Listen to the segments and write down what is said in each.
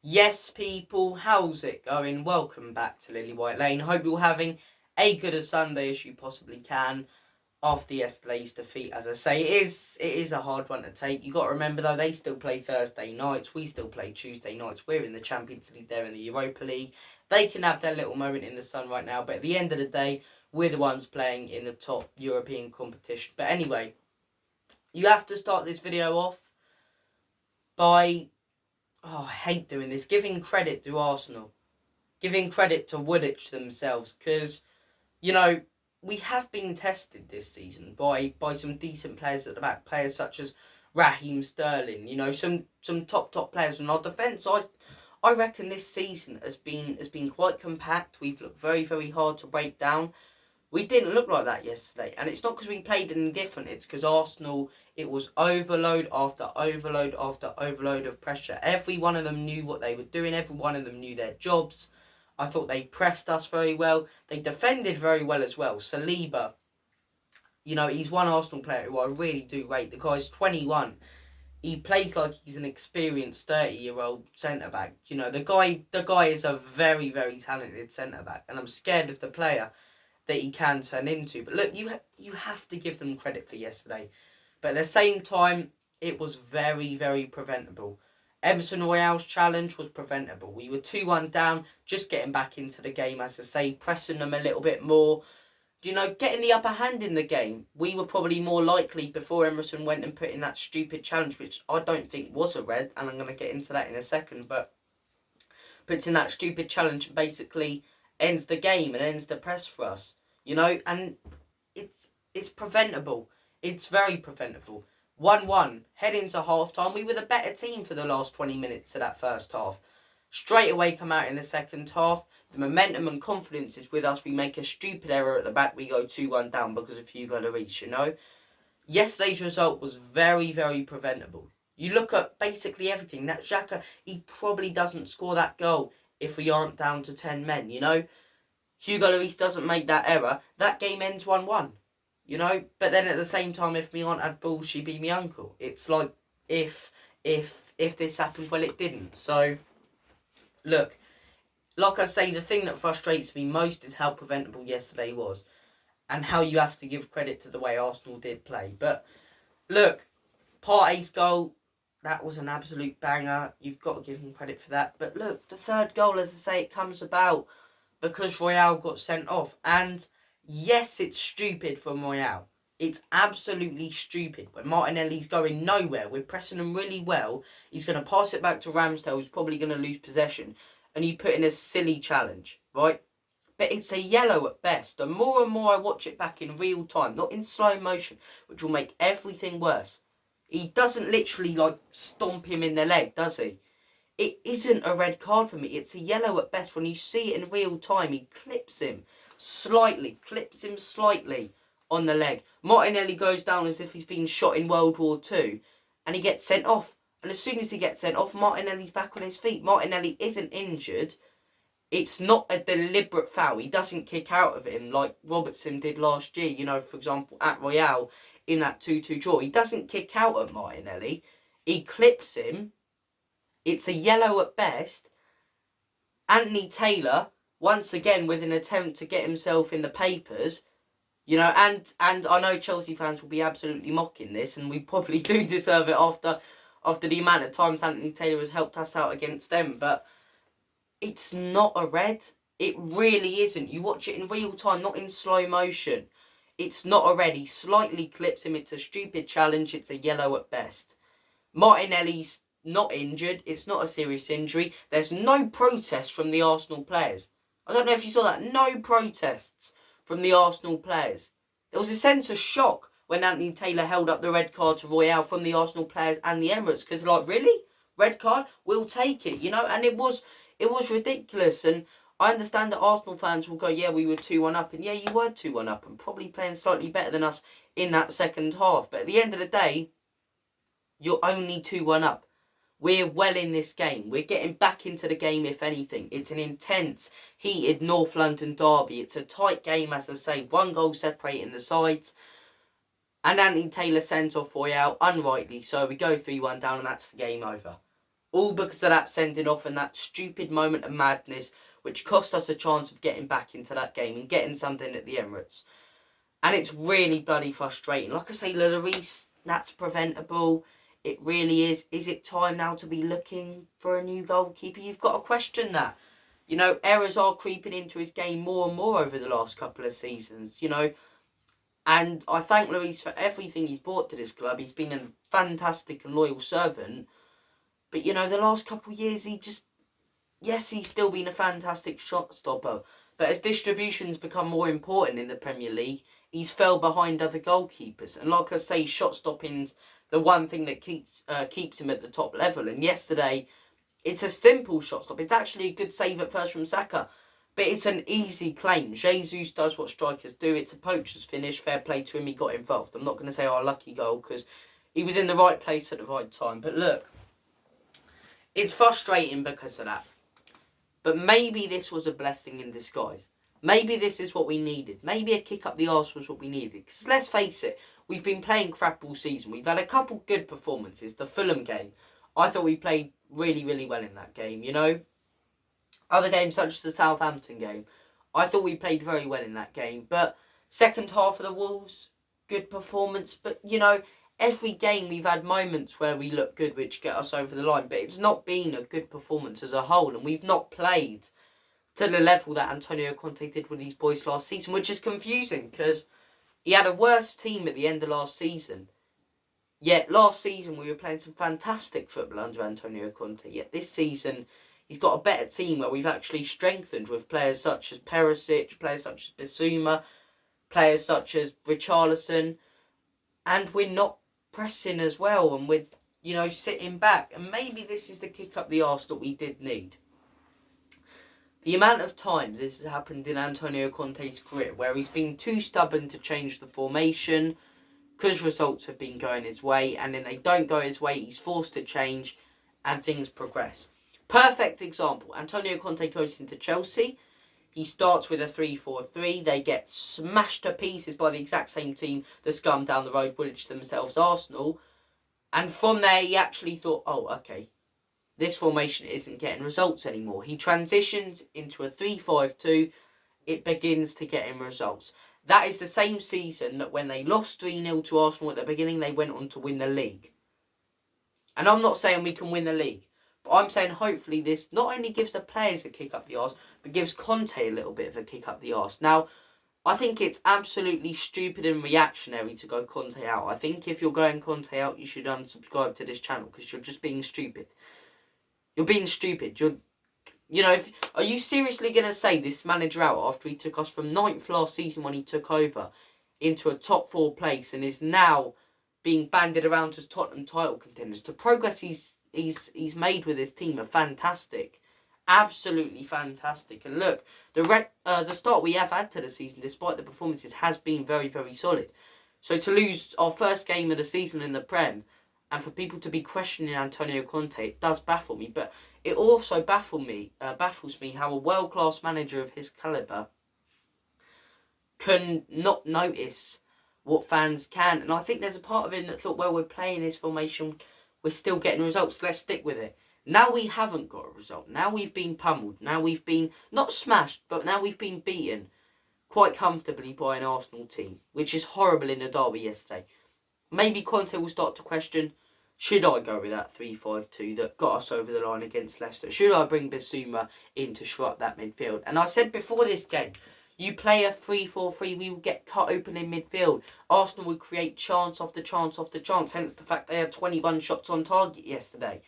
Yes, people, how's it going? Welcome back to Lily White Lane. Hope you're having a good a Sunday as you possibly can after yesterday's defeat. As I say, it is a hard one to take. You got to remember though, they still play Thursday nights. We still play Tuesday nights. We're in the Champions League. They're in the Europa League. They can have their little moment in the sun right now, but at the end of the day, we're the ones playing in the top European competition. But anyway, you have to start this video off by I hate doing this. Giving credit to Arsenal. Giving credit to Woolwich themselves. Because, we have been tested this season by some decent players at the back. Players such as Raheem Sterling. Some top players. And our defence, I reckon this season has been quite compact. We've looked very, very hard to break down. We didn't look like that yesterday. And it's not because we played any different. It's because Arsenal, it was overload after overload after overload of pressure. Every one of them knew what they were doing. Every one of them knew their jobs. I thought they pressed us very well. They defended very well as well. Saliba, he's one Arsenal player who I really do rate. The guy's 21. He plays like he's an experienced 30-year-old centre-back. The guy is a very, very talented centre-back. And I'm scared of the player that he can turn into. But look, you have to give them credit for yesterday. But at the same time, it was very, very preventable. Emerson Royale's challenge was preventable. We were 2-1 down, just getting back into the game, as I say, pressing them a little bit more. Getting the upper hand in the game. We were probably more likely before Emerson went and put in that stupid challenge, which I don't think was a red, and I'm going to get into that in a second, but puts in that stupid challenge and basically ends the game and ends the press for us, and it's preventable. It's very preventable. 1-1, head into half-time. We were the better team for the last 20 minutes of that first half. Straight away come out in the second half. The momentum and confidence is with us. We make a stupid error at the back. We go 2-1 down because of Hugo Lloris, Yesterday's result was very, very preventable. You look at basically everything. That Xhaka, he probably doesn't score that goal if we aren't down to 10 men, Hugo Lloris doesn't make that error. That game ends 1-1. But then at the same time, if me aunt had balls, she'd be me uncle. It's like, if this happened, well, it didn't. So, look, like I say, the thing that frustrates me most is how preventable yesterday was. And how you have to give credit to the way Arsenal did play. But, look, Partey's goal, that was an absolute banger. You've got to give him credit for that. But look, the third goal, as I say, it comes about because Royale got sent off. And yes, it's stupid from Royale. It's absolutely stupid. When Martinelli's going nowhere, we're pressing him really well. He's going to pass it back to Ramsdale, who's probably going to lose possession. And you put in a silly challenge, right? But it's a yellow at best. The more and more I watch it back in real time, not in slow motion, which will make everything worse. He doesn't literally, stomp him in the leg, does he? It isn't a red card for me. It's a yellow at best. When you see it in real time, he clips him slightly on the leg. Martinelli goes down as if he's been shot in World War II, and he gets sent off. And as soon as he gets sent off, Martinelli's back on his feet. Martinelli isn't injured. It's not a deliberate foul. He doesn't kick out of him like Robertson did last year, for example, at Royale in that 2-2 draw. He doesn't kick out at Martinelli. He clips him. It's a yellow at best. Anthony Taylor, once again, with an attempt to get himself in the papers, and I know Chelsea fans will be absolutely mocking this, and we probably do deserve it after the amount of times Anthony Taylor has helped us out against them, but it's not a red. It really isn't. You watch it in real time, not in slow motion. It's not a red. He slightly clips him. It's a stupid challenge. It's a yellow at best. Martinelli's not injured. It's not a serious injury. There's no protest from the Arsenal players. I don't know if you saw that. No protests from the Arsenal players. There was a sense of shock when Anthony Taylor held up the red card to Royale from the Arsenal players and the Emirates. Because really? Red card? We'll take it, And it was ridiculous. And I understand that Arsenal fans will go, yeah, we were 2-1 up. And yeah, you were 2-1 up. And probably playing slightly better than us in that second half. But at the end of the day, you're only 2-1 up. We're well in this game. We're getting back into the game, if anything. It's an intense, heated North London derby. It's a tight game, as I say. 1 goal separating the sides. And Anthony Taylor sent off Royale, unrightly so. We go 3-1 down and that's the game over. All because of that sending off and that stupid moment of madness, which cost us a chance of getting back into that game and getting something at the Emirates. And it's really bloody frustrating. Like I say, Lloris, that's preventable. It really is. Is it time now to be looking for a new goalkeeper? You've got to question that. You know, errors are creeping into his game more and more over the last couple of seasons, you know. And I thank Lloris for everything he's brought to this club. He's been a fantastic and loyal servant. But, you know, the last couple of years, yes, he's still been a fantastic shot stopper. But as distributions become more important in the Premier League, he's fell behind other goalkeepers. And like I say, shot stopping's the one thing that keeps him at the top level. And yesterday, it's a simple shot stop. It's actually a good save at first from Saka. But it's an easy claim. Jesus does what strikers do. It's a poacher's finish. Fair play to him. He got involved. I'm not going to say, lucky goal, because he was in the right place at the right time. But look, it's frustrating because of that. But maybe this was a blessing in disguise. Maybe this is what we needed. Maybe a kick up the arse was what we needed. Because let's face it, we've been playing crap all season. We've had a couple good performances. The Fulham game, I thought we played really, really well in that game, you know. Other games such as the Southampton game, I thought we played very well in that game. But second half of the Wolves, good performance. But, you know, every game we've had moments where we look good which get us over the line. But it's not been a good performance as a whole. And we've not played to the level that Antonio Conte did with these boys last season. Which is confusing because he had a worse team at the end of last season. Yet last season we were playing some fantastic football under Antonio Conte. Yet this season he's got a better team where we've actually strengthened with players such as Perisic, players such as Bissouma, players such as Richarlison. And we're not pressing as well, and we're, you know, sitting back. And maybe this is the kick up the arse that we did need. The amount of times this has happened in Antonio Conte's career where he's been too stubborn to change the formation because results have been going his way, and then they don't go his way, he's forced to change and things progress. Perfect example, Antonio Conte goes into Chelsea. He starts with a 3-4-3. They get smashed to pieces by the exact same team that scum down the road, which themselves Arsenal. And from there, he actually thought, okay, this formation isn't getting results anymore. He transitions into a 3-5-2. It begins to get him results. That is the same season that when they lost 3-0 to Arsenal at the beginning, they went on to win the league. And I'm not saying we can win the league. But I'm saying hopefully this not only gives the players a kick up the arse, but gives Conte a little bit of a kick up the arse. Now, I think it's absolutely stupid and reactionary to go Conte out. I think if you're going Conte out, you should unsubscribe to this channel because you're just being stupid. You're being stupid. Are you seriously going to say this manager out after he took us from 9th last season when he took over into a top 4 place and is now being banded around as Tottenham title contenders? The progress he's made with his team are fantastic. Absolutely fantastic. And look, the start we have had to the season, despite the performances, has been very, very solid. So to lose our first game of the season in the Prem, and for people to be questioning Antonio Conte, it does baffle me. But it also baffles me how a world-class manager of his calibre can not notice what fans can. And I think there's a part of him that thought, well, we're playing this formation, we're still getting results, let's stick with it. Now we haven't got a result. Now we've been pummeled. Now we've been, not smashed, but now we've been beaten quite comfortably by an Arsenal team, which is horrible in the derby yesterday. Maybe Conte will start to question, should I go with that 3-5-2 that got us over the line against Leicester? Should I bring Bissouma in to shore up that midfield? And I said before this game, you play a 3-4-3, we will get cut open in midfield. Arsenal would create chance after chance after chance, hence the fact they had 21 shots on target yesterday.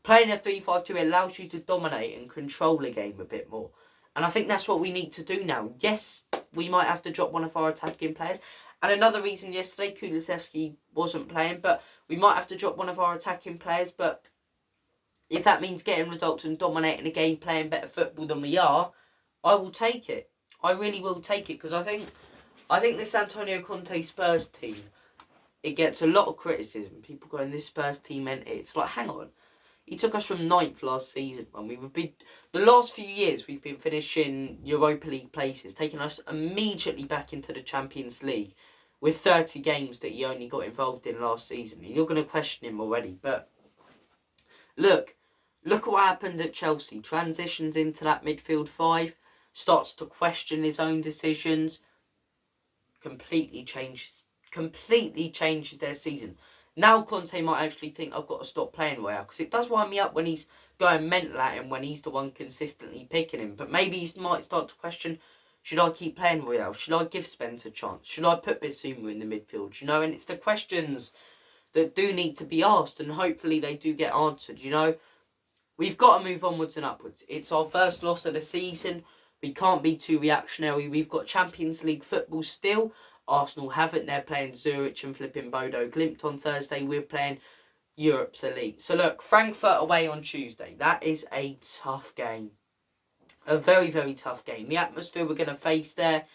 Playing a 3-5-2 allows you to dominate and control a game a bit more. And I think that's what we need to do now. Yes, we might have to drop one of our attacking players. And another reason yesterday, Kulusevski wasn't playing, but we might have to drop one of our attacking players. But if that means getting results and dominating a game, playing better football than we are, I will take it. I really will take it, because I think this Antonio Conte Spurs team, it gets a lot of criticism. People going, this Spurs team meant it. It's like, hang on. He took us from 9th last season when we would be. The last few years we've been finishing Europa League places, taking us immediately back into the Champions League with 30 games that he only got involved in last season. And you're going to question him already. But look, Look at what happened at Chelsea. Transitions into that midfield five, starts to question his own decisions, completely changes their season. Now Conte might actually think, I've got to stop playing Royale, because it does wind me up when he's going mental at him, when he's the one consistently picking him. But maybe he might start to question, should I keep playing Royale? Should I give Spence a chance? Should I put Bissouma in the midfield? You know, and it's the questions that do need to be asked, and hopefully they do get answered. You know, we've got to move onwards and upwards. It's our first loss of the season. We can't be too reactionary. We've got Champions League football still. Arsenal haven't. They're playing Zurich and flipping Bodo Glimt on Thursday. We're playing Europe's elite. So look, Frankfurt away on Tuesday. That is a tough game. A very, very tough game. The atmosphere we're going to face there,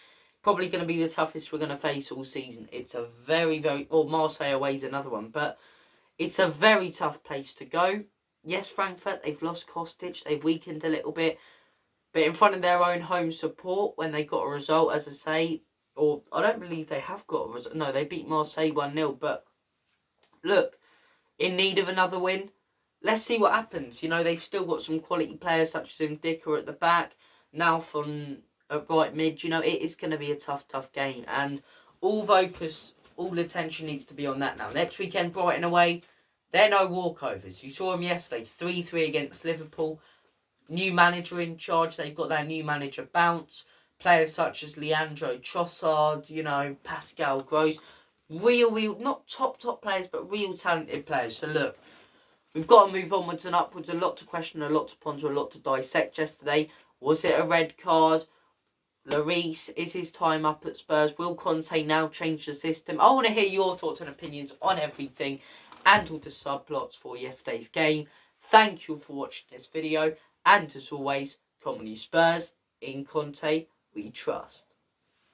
probably going to be the toughest we're going to face all season. It's a very, very... Well, Marseille away is another one. But it's a very tough place to go. Yes, Frankfurt, they've lost Kostic. They've weakened a little bit. But in front of their own home support, when they got a result, as I say... Or, I don't believe they have got a result. No, they beat Marseille 1-0. But, look, in need of another win. Let's see what happens. You know, they've still got some quality players such as Ndicka at the back. Nalfon at right mid. You know, it is going to be a tough, tough game. And all focus, all attention needs to be on that now. Next weekend, Brighton away. They're no walkovers. You saw them yesterday. 3-3 against Liverpool. New manager in charge. They've got their new manager bounce. Players such as Leandro Trossard, you know, Pascal Gross. Real, not top players, but real talented players. So look, we've got to move onwards and upwards. A lot to question, a lot to ponder, a lot to dissect yesterday. Was it a red card? Lloris, is his time up at Spurs? Will Conte now change the system? I want to hear your thoughts and opinions on everything and all the subplots for yesterday's game. Thank you for watching this video. And as always, come on you Spurs, in Conte we trust.